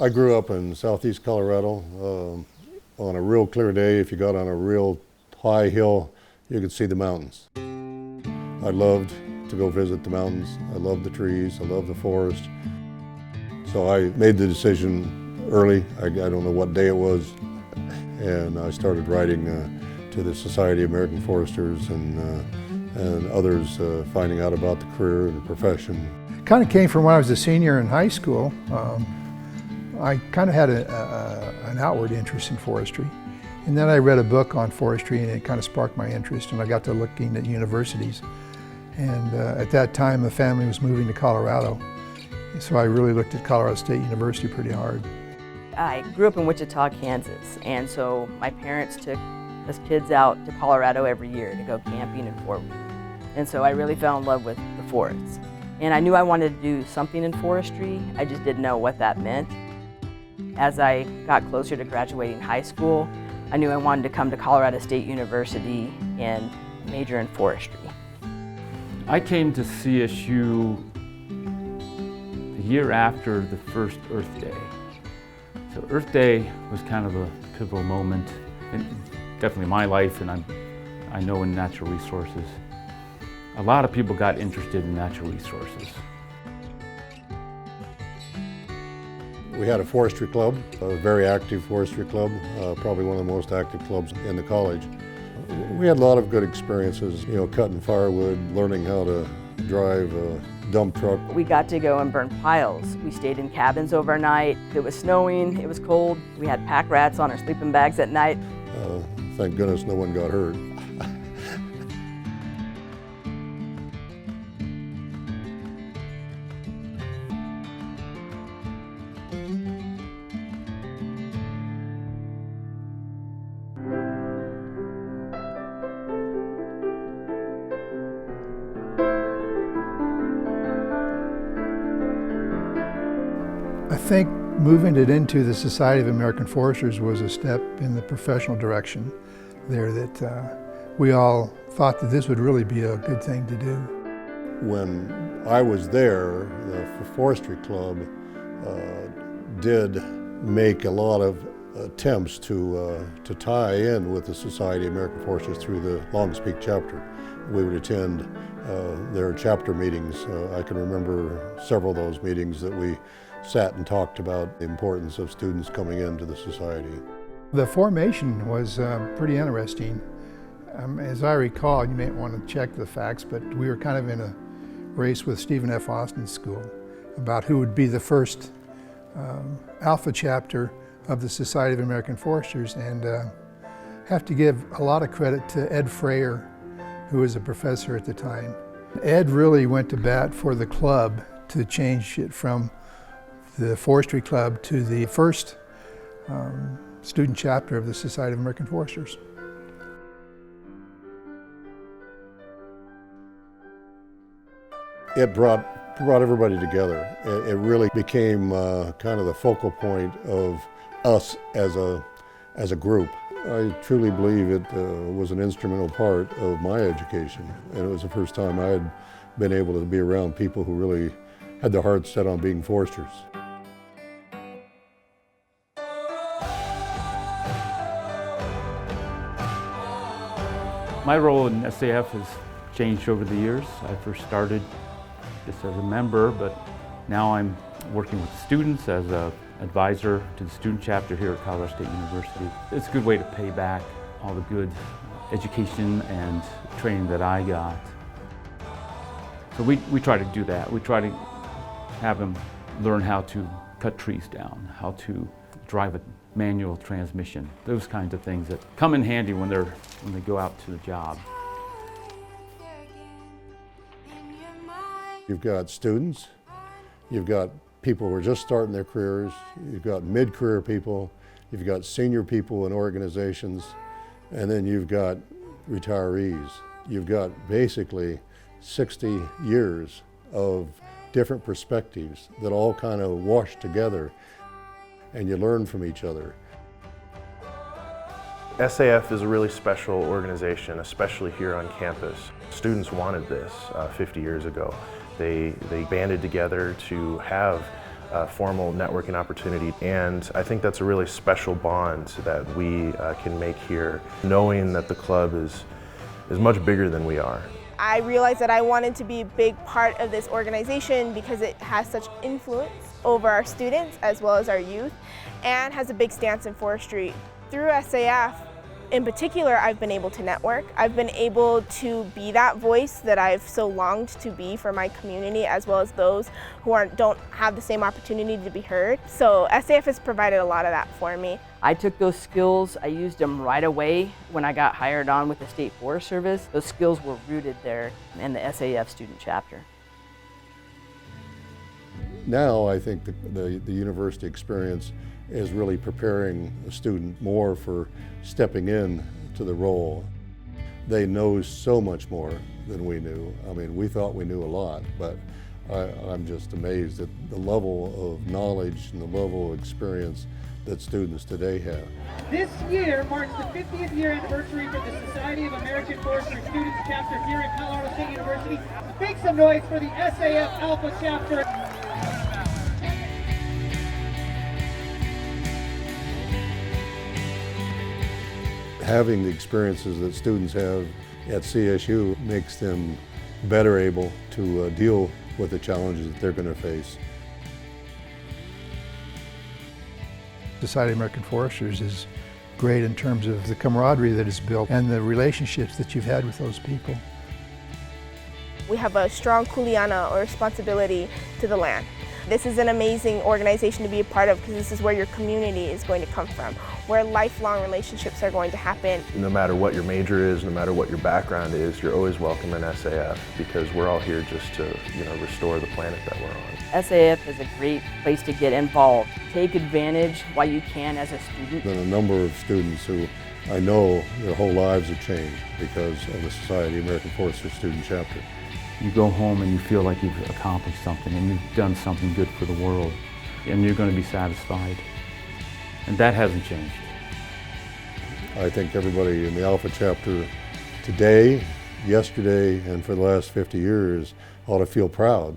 I grew up in southeast Colorado. On a real clear day, if you got on a real high hill, you could see the mountains. I loved to go visit the mountains. I loved the trees. I loved the forest. So I made the decision early. I don't know what day it was, and I started writing to the Society of American Foresters and others, finding out about the career and the profession. Kind of came from when I was a senior in high school. I kind of had an outward interest in forestry. And then I read a book on forestry and it kind of sparked my interest, and I got to looking at universities. And at that time the family was moving to Colorado. So I really looked at Colorado State University pretty hard. I grew up in Wichita, Kansas, and so my parents took us kids out to Colorado every year to go camping and 4 weeks. And so I really fell in love with the forests. And I knew I wanted to do something in forestry, I just didn't know what that meant. As I got closer to graduating high school, I knew I wanted to come to Colorado State University and major in forestry. I came to CSU the year after the first Earth Day. So Earth Day was kind of a pivotal moment in definitely my life, and I know in natural resources. A lot of people got interested in natural resources. We had a forestry club, a very active forestry club, probably one of the most active clubs in the college. We had a lot of good experiences, cutting firewood, learning how to drive a dump truck. We got to go and burn piles. We stayed in cabins overnight. It was snowing, it was cold. We had pack rats on our sleeping bags at night. Thank goodness no one got hurt. I think moving it into the Society of American Foresters was a step in the professional direction there, that we all thought that this would really be a good thing to do. When I was there, the forestry club did make a lot of attempts to tie in with the Society of American Foresters through the Longs Peak chapter. We would attend their chapter meetings. I can remember several of those meetings that we sat and talked about the importance of students coming into the society. The formation was pretty interesting. As I recall, you may want to check the facts, but we were kind of in a race with Stephen F. Austin's school about who would be the first Alpha chapter of the Society of American Foresters, and have to give a lot of credit to Ed Freyer, who was a professor at the time. Ed really went to bat for the club to change it from the forestry club to the first student chapter of the Society of American Foresters. It brought everybody together. It really became kind of the focal point of us as a group. I truly believe it was an instrumental part of my education, and it was the first time I had been able to be around people who really had their hearts set on being foresters. My role in SAF has changed over the years. I first started just as a member, but now I'm working with students as an advisor to the student chapter here at Colorado State University. It's a good way to pay back all the good education and training that I got. So we try to do that. We try to have them learn how to cut trees down, how to drive a manual transmission, those kinds of things that come in handy when they go out to the job. You've got students, you've got people who are just starting their careers, you've got mid-career people, you've got senior people in organizations, and then you've got retirees. You've got basically 60 years of different perspectives that all kind of wash together, and you learn from each other. SAF is a really special organization, especially here on campus. Students wanted this 50 years ago. They banded together to have formal networking opportunity, and I think that's a really special bond that we can make here, knowing that the club is much bigger than we are. I realized that I wanted to be a big part of this organization because it has such influence over our students as well as our youth, and has a big stance in forestry. Through SAF, in particular, I've been able to network. I've been able to be that voice that I've so longed to be for my community, as well as those who don't have the same opportunity to be heard. So SAF has provided a lot of that for me. I took those skills, I used them right away when I got hired on with the State Forest Service. Those skills were rooted there in the SAF student chapter. Now I think the university experience is really preparing a student more for stepping in to the role. They know so much more than we knew. I mean, we thought we knew a lot, but I'm just amazed at the level of knowledge and the level of experience that students today have. This year marks the 50th year anniversary for the Society of American Forestry Students chapter here at Colorado State University. Make some noise for the SAF Alpha chapter. Having the experiences that students have at CSU makes them better able to deal with the challenges that they're going to face. Society of American Foresters is great in terms of the camaraderie that is built and the relationships that you've had with those people. We have a strong kuleana, or responsibility to the land. This is an amazing organization to be a part of because this is where your community is going to come from, where lifelong relationships are going to happen. No matter what your major is, no matter what your background is, you're always welcome in SAF because we're all here just to, restore the planet that we're on. SAF is a great place to get involved. Take advantage while you can as a student. There's a number of students who I know their whole lives have changed because of the Society of American Foresters Student Chapter. You go home and you feel like you've accomplished something and you've done something good for the world, and you're going to be satisfied. And that hasn't changed. I think everybody in the Alpha chapter today, yesterday, and for the last 50 years ought to feel proud